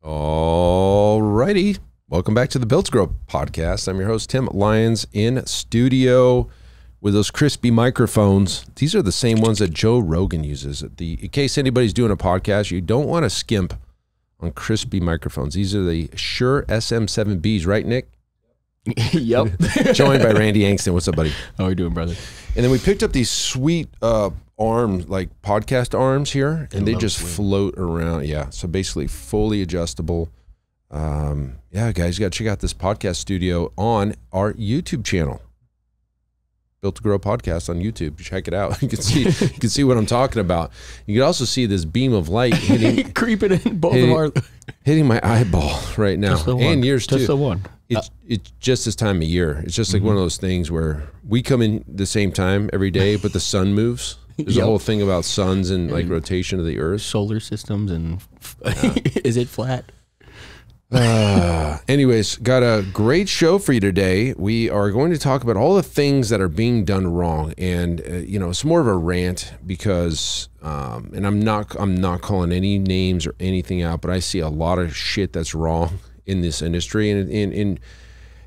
All righty. Welcome back to the Built to Grow podcast. I'm your host, Tim Lyons, in studio with those crispy microphones. These are the same ones that Joe Rogan uses. In case anybody's doing a podcast, you don't want to skimp on crispy microphones. These are the Shure SM7Bs, right, Nick? Yep. Joined by Randy Angston. What's up, buddy? How are you doing, brother? And then we picked up these sweet arms, like podcast arms here, and they just float around. Yeah, so basically fully adjustable. Yeah, guys, you got to check out this podcast studio on our YouTube channel. Built to Grow podcast on YouTube. Check it out. You can see what I'm talking about. You can also see this beam of light hitting, creeping in both of our hitting my eyeball right now, and yours too. Just the one. It's just this time of year. It's just like one of those things where we come in the same time every day, but the sun moves. There's a whole thing about suns and like rotation of the earth. Solar systems and is it flat? Anyways, got a great show for you today. We are going to talk about all the things that are being done wrong, and you know, it's more of a rant because, and I'm not calling any names or anything out, but I see a lot of shit that's wrong in this industry, and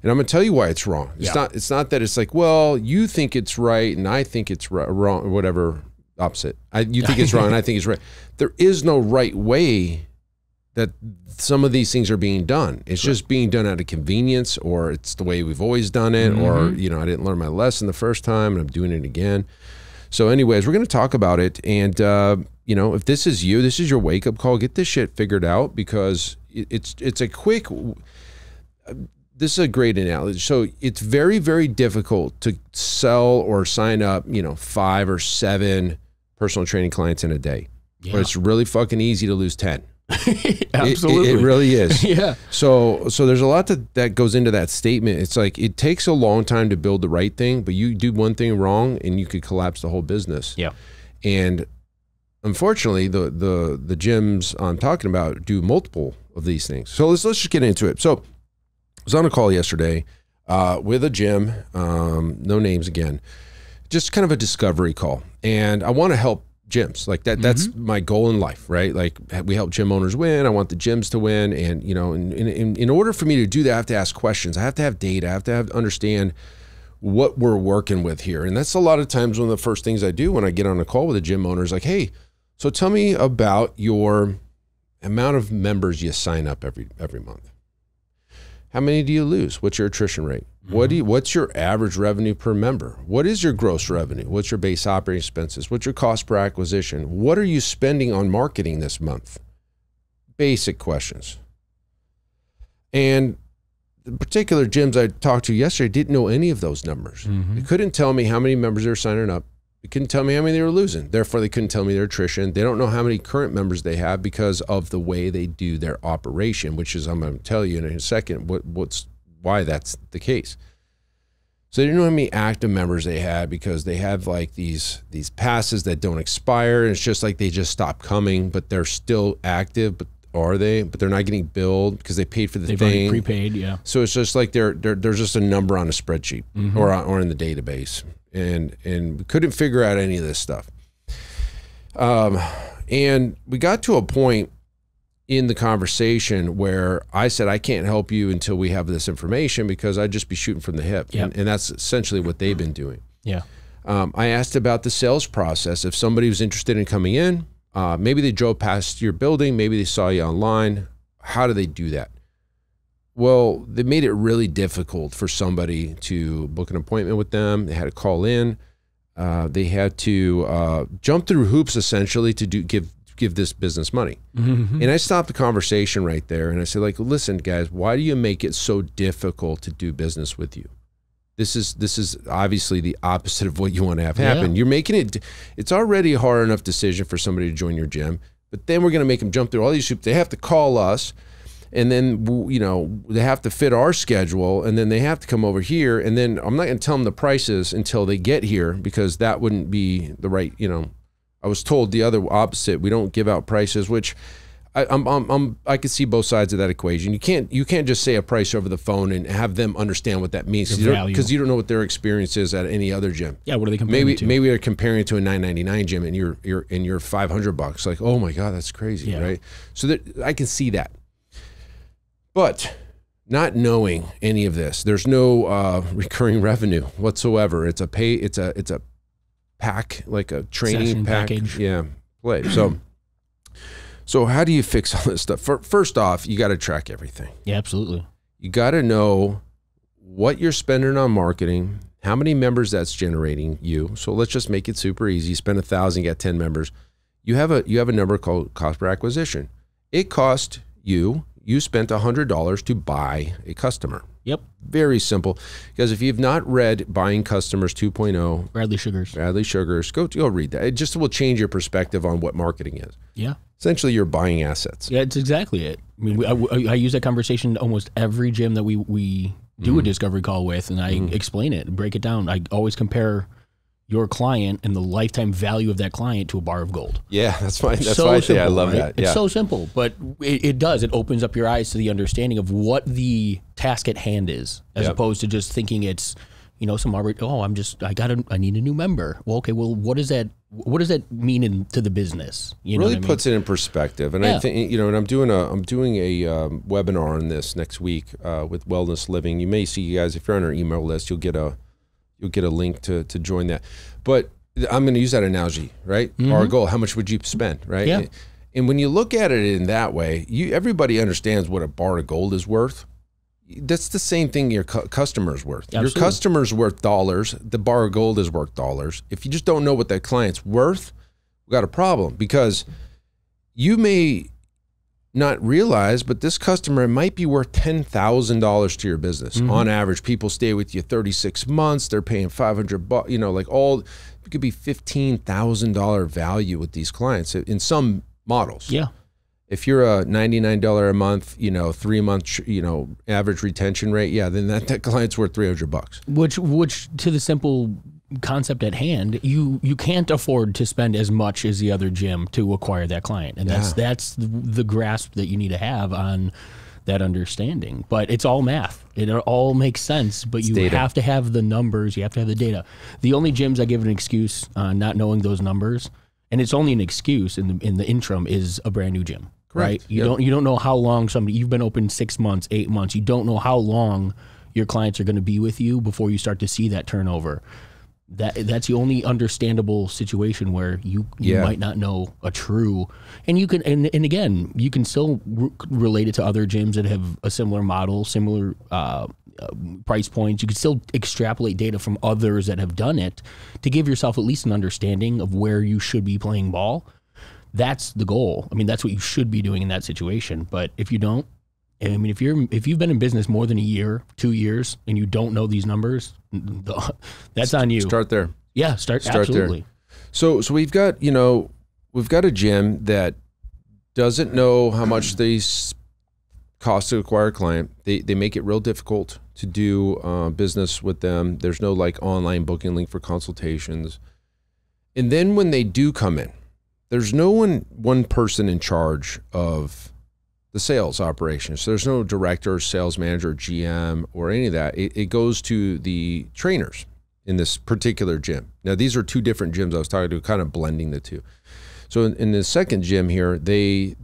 I'm gonna tell you why it's wrong. It's not that it's like, well, you think it's right and I think it's wrong, or whatever, opposite. You think it's wrong and I think it's right. There is no right way that some of these things are being done. It's just being done out of convenience, or it's the way we've always done it, or, you know, I didn't learn my lesson the first time and I'm doing it again. So anyways, we're going to talk about it. And, you know, if this is you, this is your wake up call, get this shit figured out, because it's a quick, this is a great analogy. So it's very, very difficult to sell or sign up, you know, 5 or 7 personal training clients in a day. Yeah. But it's really fucking easy to lose 10. Absolutely. It really is. Yeah. So there's a lot that goes into that statement. It's like, it takes a long time to build the right thing, but you do one thing wrong and you could collapse the whole business. Yeah. And unfortunately, the gyms I'm talking about do multiple of these things. So let's just get into it. So I was on a call yesterday with a gym, no names again, just kind of a discovery call. And I want to help gyms like that. That's my goal in life, right? Like, we help gym owners win. I want the gyms to win. And, you know, in order for me to do that, I have to ask questions. I have to have data. I have to understand what we're working with here. And that's a lot of times one of the first things I do when I get on a call with a gym owner is like, hey, so tell me about your amount of members you sign up every month. How many do you lose? What's your attrition rate? What's your average revenue per member? What is your gross revenue? What's your base operating expenses? What's your cost per acquisition? What are you spending on marketing this month? Basic questions. And the particular gyms I talked to yesterday didn't know any of those numbers. They couldn't tell me how many members they were signing up. They couldn't tell me how many they were losing. Therefore, they couldn't tell me their attrition. They don't know how many current members they have because of the way they do their operation, which is, I'm going to tell you in a second why that's the case. So they didn't know how many active members they had because they have like these passes that don't expire. And it's just like they just stop coming, but they're still active. But are they? But they're not getting billed because they paid for the thing. They've already prepaid, yeah. So it's just like there's just a number on a spreadsheet or in the database. And we couldn't figure out any of this stuff. And we got to a point in the conversation where I said, I can't help you until we have this information because I'd just be shooting from the hip. Yep. And that's essentially what they've been doing. Yeah. I asked about the sales process. If somebody was interested in coming in, maybe they drove past your building, maybe they saw you online. How do they do that? Well, they made it really difficult for somebody to book an appointment with them. They had to call in. They had to jump through hoops essentially to give this business money. And I stopped the conversation right there and I said, like, listen, guys, why do you make it so difficult to do business with you? This is obviously the opposite of what you want to have happen. Yeah. You're making it's already a hard enough decision for somebody to join your gym, but then we're going to make them jump through all these hoops. They have to call us. And then, you know, they have to fit our schedule, and then they have to come over here. And then I'm not going to tell them the prices until they get here because that wouldn't be the right, you know. I was told the other opposite. We don't give out prices, which I could see both sides of that equation. You can't just say a price over the phone and have them understand what that means because you don't know what their experience is at any other gym. Yeah, what are they comparing to? Maybe they're comparing it to a $9.99 gym and you're $500. Like, oh my God, that's crazy, right? So that I can see that. But not knowing any of this, there's no recurring revenue whatsoever. It's a pack, like a training Session package. Yeah, play. So how do you fix all this stuff? First off, you got to track everything. Yeah, absolutely. You got to know what you're spending on marketing, how many members that's generating you. So let's just make it super easy. Spend 1,000, get 10 members. You have a number called cost per acquisition. It cost you spent $100 to buy a customer. Yep. Very simple. Because if you've not read Buying Customers 2.0, Bradley Sugars, go read that. It just will change your perspective on what marketing is. Yeah. Essentially, you're buying assets. Yeah, it's exactly it. I mean, I use that conversation almost every gym that we do a discovery call with, and I explain it, break it down. I always compare your client and the lifetime value of that client to a bar of gold. Yeah, that's fine. That's so why I love that. It's so simple, but it does. It opens up your eyes to the understanding of what the task at hand is, as opposed to just thinking it's, some I need a new member. Well, okay, well, what does that mean to the business? Really puts it in perspective. And I think, and I'm doing a webinar on this next week with Wellness Living. You may see, you guys, if you're on our email list, you'll get a link to join that. But I'm going to use that analogy, right? Our goal, how much would you spend, right? Yeah. And when you look at it in that way, everybody understands what a bar of gold is worth. That's the same thing your customer's worth. Absolutely. Your customer's worth dollars. The bar of gold is worth dollars. If you just don't know what that client's worth, we've got a problem, because you may not realize, but this customer might be worth $10,000 to your business. On average, people stay with you 36 months. They're paying $500, it could be $15,000 value with these clients in some models. Yeah. If you're a $99 a month, 3 month, average retention rate, then that client's worth $300. Which to the simple concept at hand, you can't afford to spend as much as the other gym to acquire that client, and that's the grasp that you need to have on that understanding. But it's all math. It all makes sense, but you have to have the numbers. You have to have the data. The only gyms I give an excuse on not knowing those numbers, and it's only an excuse in the interim, is a brand new gym. Correct. Right? You don't know how long you've been open 6 months, 8 months. You don't know how long your clients are going to be with you before you start to see that turnover. That's the only understandable situation where you might not know a true, and you can and again, you can still relate it to other gyms that have a similar model, similar price points. You can still extrapolate data from others that have done it to give yourself at least an understanding of where you should be playing ball. That's the goal. I mean, that's what you should be doing in that situation. But if you don't, I mean, if you've been in business more than a year, 2 years, and you don't know these numbers, that's on you. Start there. Yeah, start absolutely. There. So we've got a gym that doesn't know how much they cost to acquire a client. They make it real difficult to do business with them. There's no online booking link for consultations. And then when they do come in, there's no one person in charge of the sales operations. So there's no director, sales manager, GM, or any of that. It goes to the trainers in this particular gym. Now, these are two different gyms I was talking to, kind of blending the two. So in the second gym here, they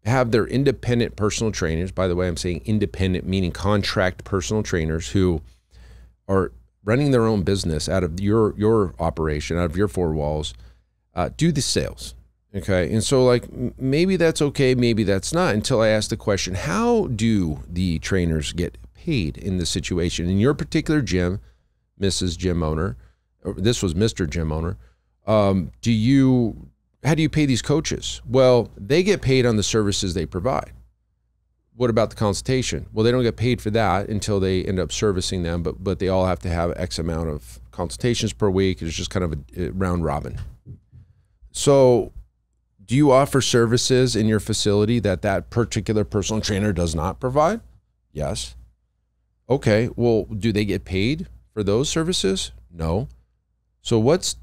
have their independent personal trainers. By the way, I'm saying independent, meaning contract personal trainers who are running their own business out of your operation, out of your four walls. Do the sales, okay? And so maybe that's okay, maybe that's not, until I ask the question, how do the trainers get paid in this situation? In your particular gym, Mrs. Gym Owner, or this was Mr. Gym Owner, how do you pay these coaches? Well, they get paid on the services they provide. What about the consultation? Well, they don't get paid for that until they end up servicing them, but they all have to have X amount of consultations per week. It's just kind of a round robin. So do you offer services in your facility that particular personal trainer does not provide? Yes. Okay, well, do they get paid for those services? No. So what's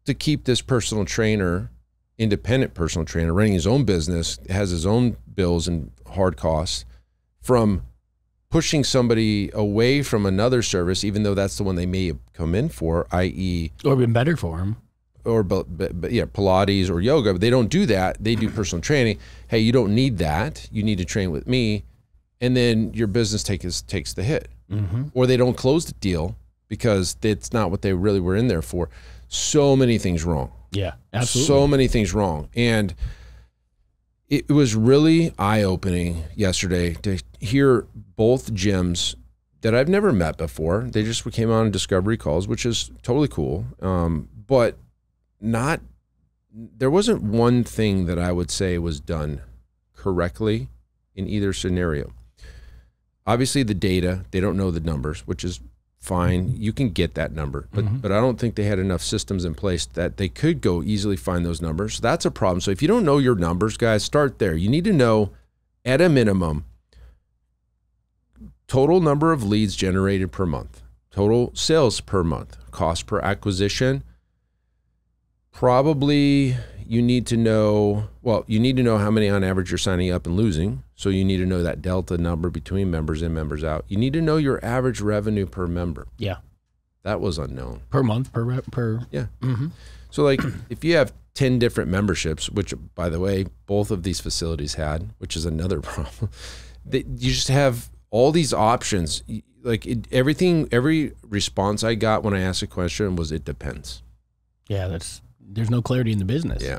to keep this personal trainer, independent personal trainer, running his own business, has his own bills and hard costs, from pushing somebody away from another service, even though that's the one they may have come in for, i.e. or been better for him. Or Pilates or yoga, but they don't do that. They do personal training. Hey, you don't need that. You need to train with me. and then your business takes the hit, or they don't close the deal because it's not what they really were in there for. So many things wrong. Yeah, absolutely. So many things wrong. And it was really eye-opening yesterday to hear both gyms that I've never met before. They just came on discovery calls, which is totally cool. But there wasn't one thing that I would say was done correctly in either scenario. Obviously the data, they don't know the numbers, which is fine. You can get that number, but I don't think they had enough systems in place that they could go easily find those numbers. So that's a problem. So if you don't know your numbers, guys, start there. You need to know at a minimum total number of leads generated per month, total sales per month, cost per acquisition. Probably you need to know how many on average you're signing up and losing. So you need to know that delta number between members in, members out. You need to know your average revenue per member. Yeah. That was unknown. Per month, per. Yeah. So like if you have 10 different memberships, which by the way, both of these facilities had, which is another problem, you just have all these options. Like every response I got when I asked a question was, it depends. Yeah, there's no clarity in the business. Yeah.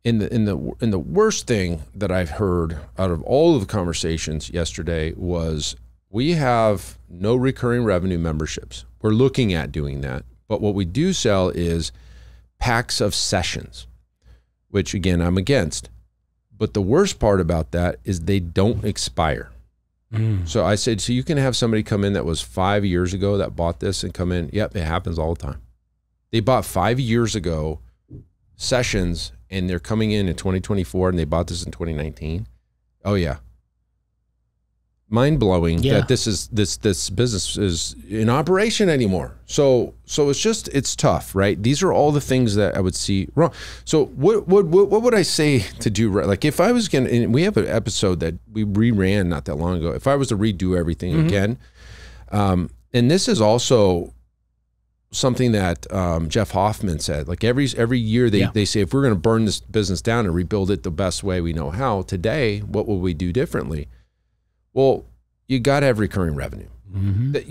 In the worst thing that I've heard out of all of the conversations yesterday was, we have no recurring revenue memberships. We're looking at doing that. But what we do sell is packs of sessions, which again, I'm against. But the worst part about that is they don't expire. So I said, so you can have somebody come in that was 5 years ago that bought this and come in. Yep, it happens all the time. They bought 5 years ago sessions and they're coming in 2024 and they bought this in 2019. Oh yeah. Mind blowing that this business is in operation anymore. So it's tough, right? These are all the things that I would see wrong. So what would I say to do right? Like if I was going to, and we have an episode that we reran not that long ago. If I was to redo everything again, and this is also something that Jeff Hoffman said, like every year they say, if we're going to burn this business down and rebuild it the best way we know how today, what will we do differently? Well, you got to have recurring revenue.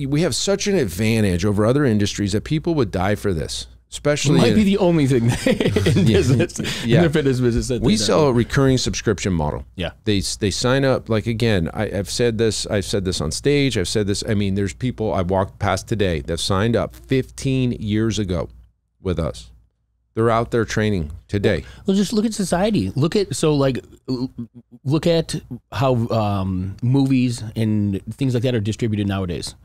We have such an advantage over other industries that people would die for this, especially. It might be the only thing in business, in the fitness business. We sell a recurring subscription model. Yeah. They sign up, like again, I've said this on stage, I've said this, I mean, there's people I walked past today that signed up 15 years with us. They're out there training today. Well, just look at society. Look at how movies and things like that are distributed nowadays.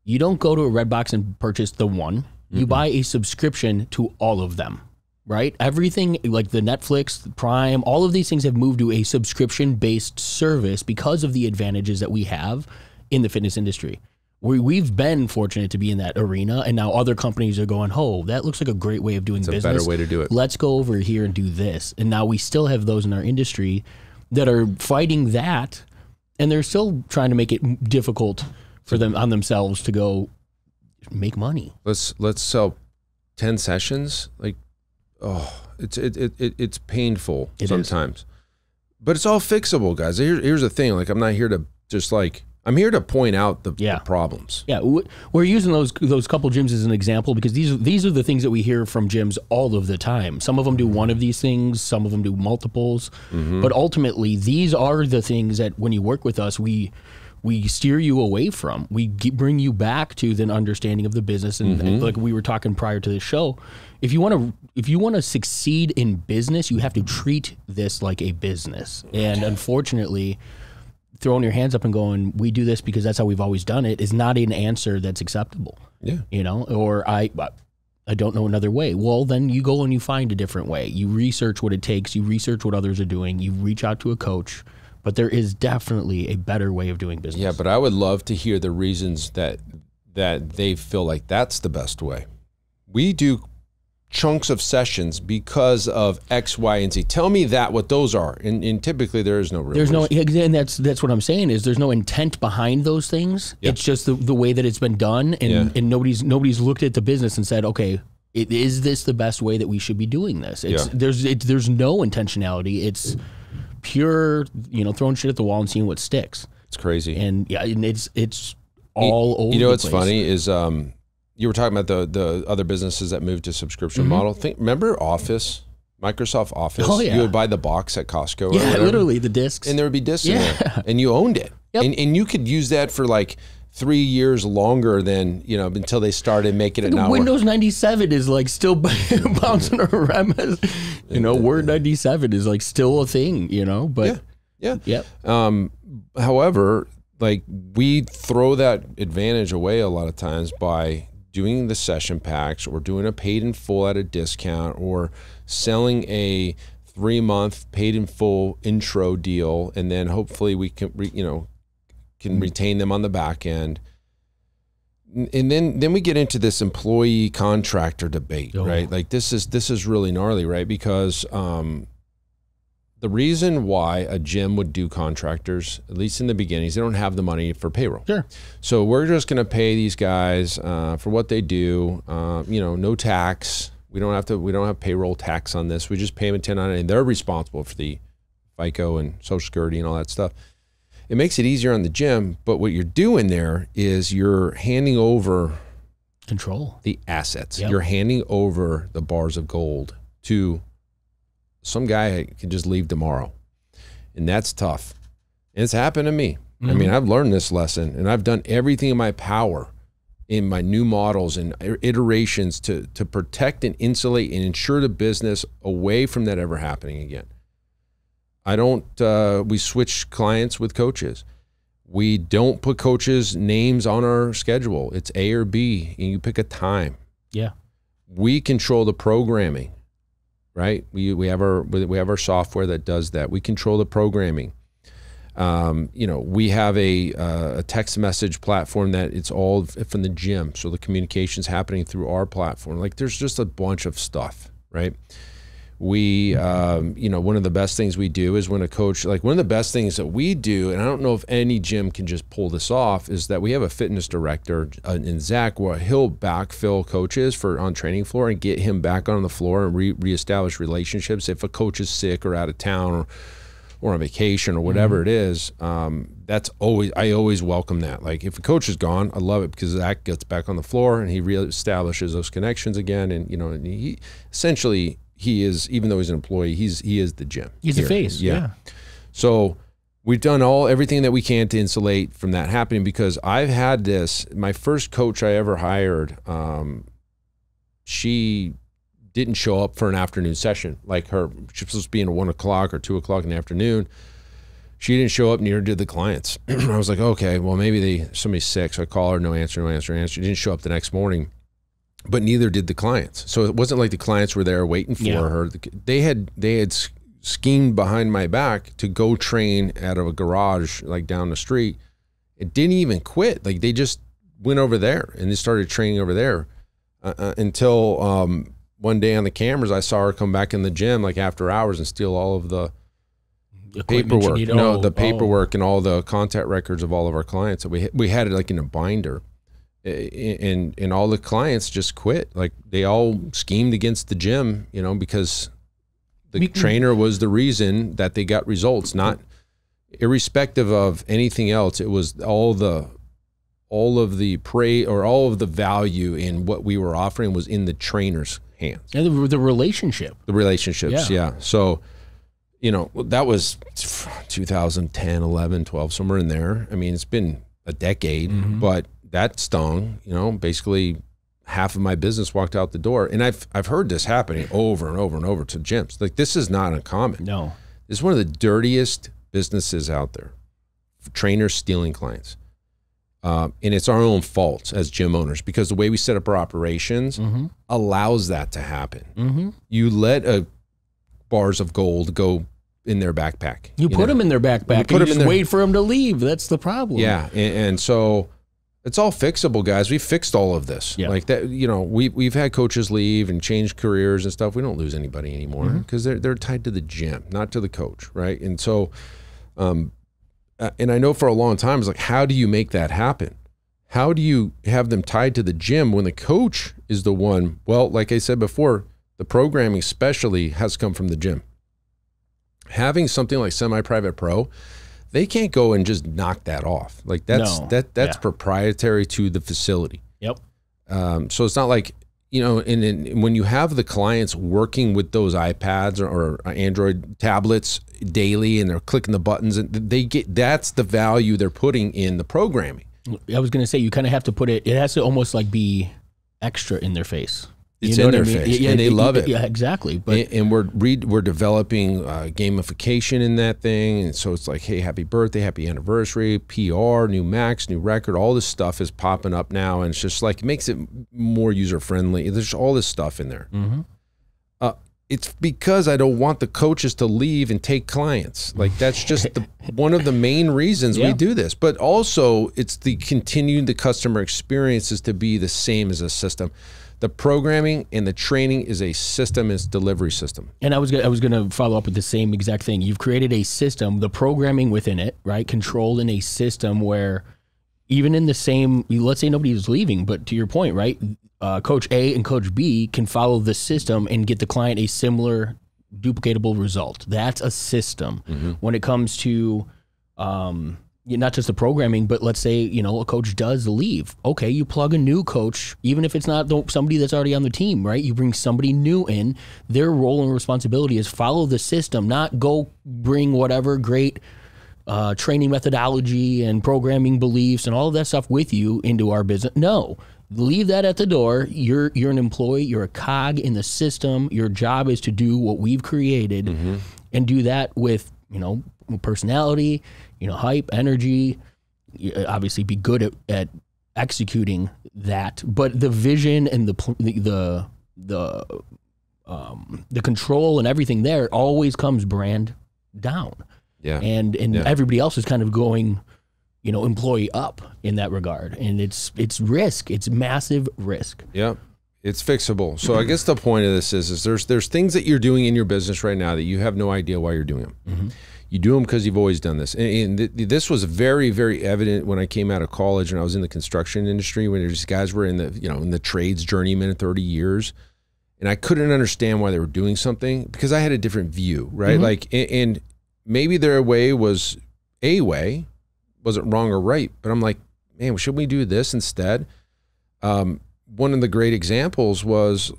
You don't go to a Redbox and purchase the one. You buy a subscription to all of them, right? Everything like the Netflix, the Prime, all of these things have moved to a subscription-based service because of the advantages that we have in the fitness industry. We've been fortunate to be in that arena, and now other companies are going, oh, that looks like a great way of doing business. It's a better way to do it. Let's go over here and do this. And now we still have those in our industry that are fighting that, and they're still trying to make it difficult for them on themselves to go make money. Let's sell 10 sessions. Like, it's painful sometimes. But it's all fixable, guys. Here's the thing. Like, I'm not here to just like, I'm here to point out the problems. Yeah, we're using those couple gyms as an example because these are the things that we hear from gyms all of the time. Some of them do one of these things, some of them do multiples, but ultimately these are the things that when you work with us, we steer you away from. We bring you back to the understanding of the business, and like we were talking prior to the show, if you want to succeed in business, you have to treat this like a business. And unfortunately, throwing your hands up and going, we do this because that's how we've always done it, is not an answer that's acceptable. Yeah. You know, or I don't know another way. Well, then you go and you find a different way. You research what it takes. You research what others are doing. You reach out to a coach. But there is definitely a better way of doing business. Yeah, but I would love to hear the reasons that they feel like that's the best way. We do chunks of sessions because of X, Y, and Z. Tell me what those are. And typically there is no real reason. And that's what I'm saying is there's no intent behind those things. Yep. It's just the way that it's been done, and nobody's looked at the business and said, okay, is this the best way that we should be doing this? There's no intentionality. It's pure, throwing shit at the wall and seeing what sticks. It's crazy. And yeah, and it's all over. You know the what's place. funny is you were talking about the other businesses that moved to subscription model. Remember Office, Microsoft Office? Oh, yeah. You would buy the box at Costco. Or Yeah, whatever, literally the discs. and there would be discs in there, and you owned it. Yep. And you could use that for like 3 years longer than, you know, until they started making it now. Windows 97 is like still bouncing around. You know, Word 97 is like still a thing, you know, but Yeah. yep. However, like we throw that advantage away a lot of times by doing the session packs or doing a paid in full at a discount or selling a 3-month paid in full intro deal. And then hopefully we can, can retain them on the back end. And then we get into this employee contractor debate, right? Like this is really gnarly, right? Because the reason why a gym would do contractors, at least in the beginnings, they don't have the money for payroll. Sure. So we're just going to pay these guys for what they do. No tax. We don't have payroll tax on this. We just pay them a 1099, and they're responsible for the FICO and Social Security and all that stuff. It makes it easier on the gym, but what you're doing there is you're handing over control, the assets. Yep. You're handing over the bars of gold to some guy who can just leave tomorrow. And that's tough. And it's happened to me. I mean, I've learned this lesson, and I've done everything in my power in my new models and iterations to protect and insulate and ensure the business away from that ever happening again. We switch clients with coaches. We don't put coaches' names on our schedule. It's A or B, and you pick a time. Yeah. We control the programming, right? We have our software that does that. We control the programming. We have a text message platform that it's all from the gym. So the communication's happening through our platform. Like there's just a bunch of stuff, right? We, one of the best things we do is when a coach, like one of the best things that we do, and I don't know if any gym can just pull this off, is that we have a fitness director in Zach where he'll backfill coaches on training floor and get him back on the floor and reestablish relationships. If a coach is sick or out of town or on vacation or whatever it is, I always welcome that. Like if a coach is gone, I love it because Zach gets back on the floor and he reestablishes those connections again. And, and he essentially, he is, even though he's an employee, he is the gym. He's the face. Yeah. So we've done everything that we can to insulate from that happening, because I've had this, my first coach I ever hired, she didn't show up for an afternoon session. Like she was supposed to be in 1 o'clock or 2 o'clock in the afternoon. She didn't show up, neither did the clients. I was like, okay, well maybe somebody's sick. So I call her, no answer. She didn't show up the next morning. But neither did the clients. So it wasn't like the clients were there waiting for her. They had schemed behind my back to go train out of a garage like down the street. It didn't even quit. Like they just went over there and they started training over there until one day on the cameras I saw her come back in the gym like after hours and steal all of the paperwork. The paperwork and all the contact records of all of our clients. We had it like in a binder. And all the clients just quit. Like they all schemed against the gym, because the trainer was the reason that they got results, not irrespective of anything else. It was all of the value in what we were offering was in the trainer's hands. And the relationship. The relationships, yeah. So, that was 2010, 11, 12, somewhere in there. I mean, it's been a decade, but that stung. Basically half of my business walked out the door. And I've heard this happening over and over and over to gyms. Like this is not uncommon. No. This is one of the dirtiest businesses out there. Trainers stealing clients. And it's our own fault as gym owners because the way we set up our operations allows that to happen. You let bars of gold go in their backpack. You put them in their backpack and you just wait for them to leave. That's the problem. Yeah. And so it's all fixable, guys. We fixed all of this. Yeah. Like that, we've had coaches leave and change careers and stuff. We don't lose anybody anymore because they're tied to the gym, not to the coach, right? And so, and I know for a long time, it's like, how do you make that happen? How do you have them tied to the gym when the coach is the one? Well, like I said before, the programming especially has come from the gym. Having something like Semi-Private Pro they can't go and just knock that off. Like that's proprietary to the facility. Yep. So it's not like, you know, and when you have the clients working with those iPads or Android tablets daily and they're clicking the buttons and that's the value they're putting in the programming. I was going to say, you kind of have to put it has to almost like be extra in their face. It's in their face, and they love it. Yeah, exactly. But and we're developing gamification in that thing, and so it's like, hey, happy birthday, happy anniversary, PR, new max, new record, all this stuff is popping up now, and it's just like it makes it more user friendly. There's all this stuff in there. It's because I don't want the coaches to leave and take clients. Like that's just one of the main reasons we do this. But also, it's the customer experience is to be the same as a system. The programming and the training is a system, it's delivery system. And I was going to follow up with the same exact thing. You've created a system, the programming within it, right, controlled in a system where even in the same, let's say nobody is leaving, but to your point, right, Coach A and Coach B can follow the system and get the client a similar duplicatable result. That's a system. When it comes to not just the programming, but let's say, you know, a coach does leave. Okay, you plug a new coach, even if it's not somebody that's already on the team, right? You bring somebody new in. Their role and responsibility is follow the system, not go bring whatever great training methodology and programming beliefs and all of that stuff with you into our business. No, leave that at the door. You're an employee. You're a cog in the system. Your job is to do what we've created and do that with, you know, personality, you know, hype, energy, obviously be good at executing that. But the vision and the control and everything there always comes brand down. Yeah. And everybody else is kind of going, you know, employee up in that regard. And it's risk. It's massive risk. Yep. It's fixable. So I guess the point of this is there's things that you're doing in your business right now that you have no idea why you're doing them. You do them because you've always done this. And this was very, very evident when I came out of college and I was in the construction industry when these guys were in the trades journeyman 30 years. And I couldn't understand why they were doing something because I had a different view, right? Like, and maybe their way was a way, wasn't wrong or right, but I'm like, man, should we do this instead? One of the great examples was,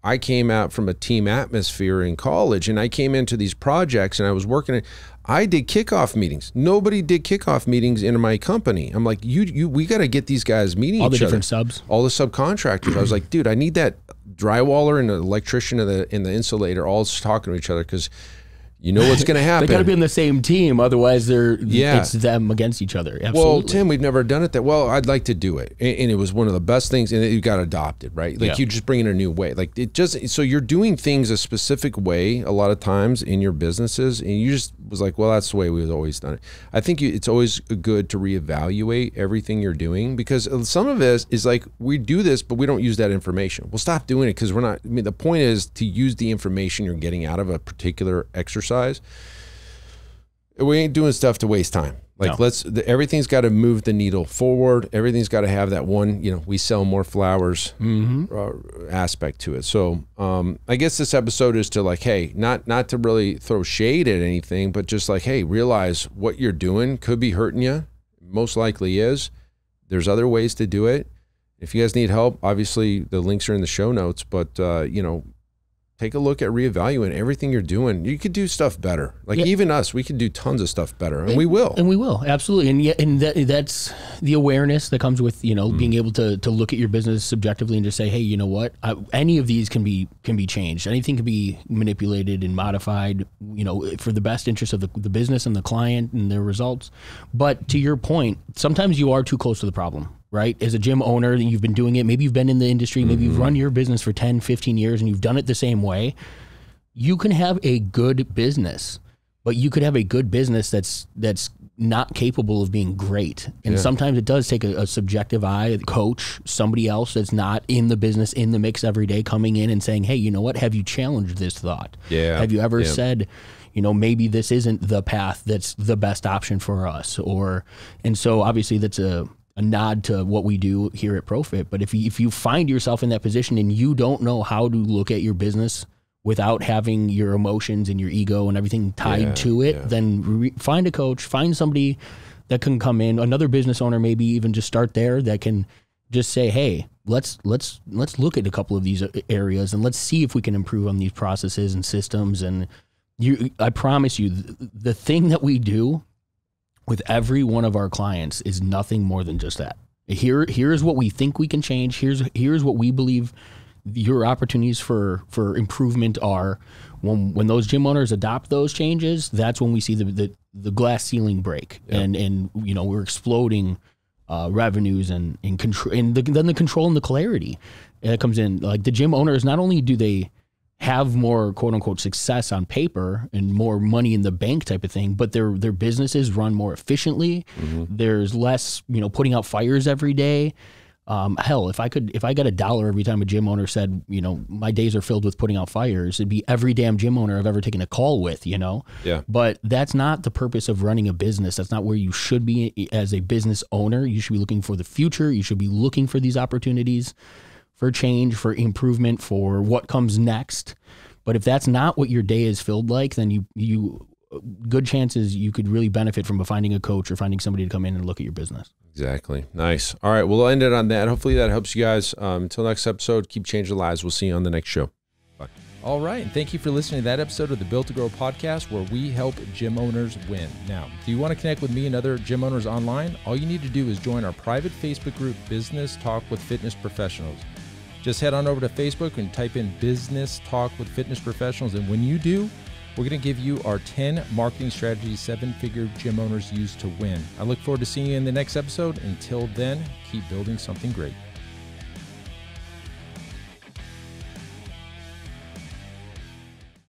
I came out from a team atmosphere in college and I came into these projects and I was working. I did kickoff meetings. Nobody did kickoff meetings in my company. I'm like, we got to get these guys meeting all each the other. Different subs, all the subcontractors. I was like, dude, I need that drywaller and the electrician and the insulator all talking to each other because you know what's going to happen. They got to be on the same team, otherwise it's them against each other. Absolutely. Well, Tim, we've never done it that well. I'd like to do it, and it was one of the best things. And it got adopted, right? Like you just bring in a new way. Like it just so you're doing things a specific way a lot of times in your businesses, and you just was like, well, that's the way we've always done it. I think it's always good to reevaluate everything you're doing because some of it is like we do this, but we don't use that information. We'll stop doing it because we're not. I mean, the point is to use the information you're getting out of a particular exercise. We ain't doing stuff to waste time. Like everything's got to move the needle forward. Everything's got to have that one, we sell more flowers aspect to it. So I guess this episode is to like, hey, not to really throw shade at anything, but just like, hey, realize what you're doing could be hurting you. Most likely is. There's other ways to do it. If you guys need help, obviously the links are in the show notes, but take a look at reevaluating everything you're doing. You could do stuff better. Like even us, we could do tons of stuff better, and we will. And we will, absolutely. And that's the awareness that comes with being able to look at your business subjectively and just say, hey, you know what? Any of these can be changed. Anything can be manipulated and modified, for the best interest of the business and the client and their results. But to your point, sometimes you are too close to the problem. Right? As a gym owner, you've been doing it. Maybe you've been in the industry. Maybe you've run your business for 10, 15 years and you've done it the same way. You can have a good business, but you could have a good business that's not capable of being great. And sometimes it does take a subjective eye, a coach, somebody else that's not in the business, in the mix every day, coming in and saying, hey, you know what? Have you challenged this thought? Yeah. Have you ever said, maybe this isn't the path that's the best option for us? And so obviously that's a nod to what we do here at ProFit. But if you find yourself in that position and you don't know how to look at your business without having your emotions and your ego and everything tied to it, then find a coach, find somebody that can come in, another business owner, maybe even just start there, that can just say, hey, let's look at a couple of these areas and let's see if we can improve on these processes and systems. And I promise you, the thing that we do with every one of our clients is nothing more than just that. Here's what we think we can change. Here's what we believe your opportunities for improvement are. When those gym owners adopt those changes, that's when we see the glass ceiling break, and we're exploding revenues and control, and then the control and the clarity that comes in. Like the gym owners, not only do they have more quote unquote success on paper and more money in the bank type of thing, but their businesses run more efficiently. There's less, putting out fires every day. Hell, if I got $1 every time a gym owner said, my days are filled with putting out fires, it'd be every damn gym owner I've ever taken a call with, Yeah. But that's not the purpose of running a business. That's not where you should be as a business owner. You should be looking for the future. You should be looking for these opportunities for change, for improvement, for what comes next. But if that's not what your day is filled like, then you good chances you could really benefit from finding a coach or finding somebody to come in and look at your business. Exactly. Nice. All right. We'll end it on that. Hopefully that helps you guys. Until next episode, keep changing lives. We'll see you on the next show. Bye. All right. And thank you for listening to that episode of the Built to Grow podcast, where we help gym owners win. Now, do you want to connect with me and other gym owners online? All you need to do is join our private Facebook group, Business Talk with Fitness Professionals. Just head on over to Facebook and type in Business Talk with Fitness Professionals. And when you do, we're going to give you our 10 marketing strategies 7-figure gym owners use to win. I look forward to seeing you in the next episode. Until then, keep building something great.